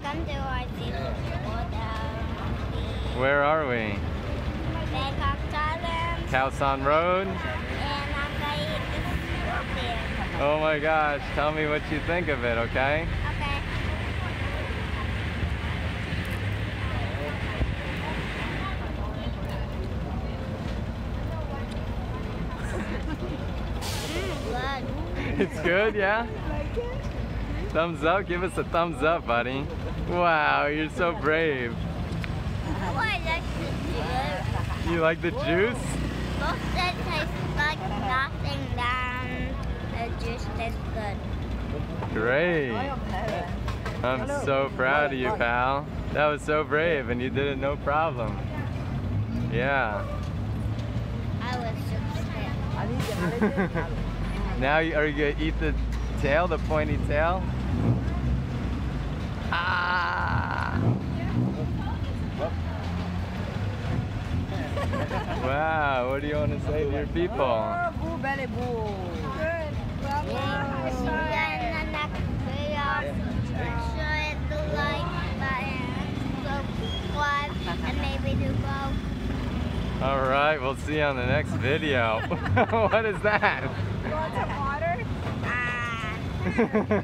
welcome to our hotel. Where are we? Bangkok, Thailand. Khao San Road. And I'm going to eat this there. Oh my gosh, tell me what you think of it, okay? Okay. Good. It's good, yeah? Thumbs up? Give us a thumbs up, buddy. Wow, you're so brave. Oh, I like the juice. You like the juice? Most of it tastes like nothing, then the juice tastes good. Great. I'm so proud of you, pal. That was so brave and you did it no problem. Yeah. I was so scared. Now, are you gonna eat the tail, the pointy tail? Ah! Wow, what do you want to say to your people? Boo, belly, boo. Good. See you in the next video. Make sure to hit the like button, subscribe, and maybe do both. Alright, we'll see you on the next video. What is that? You want some water? Ah.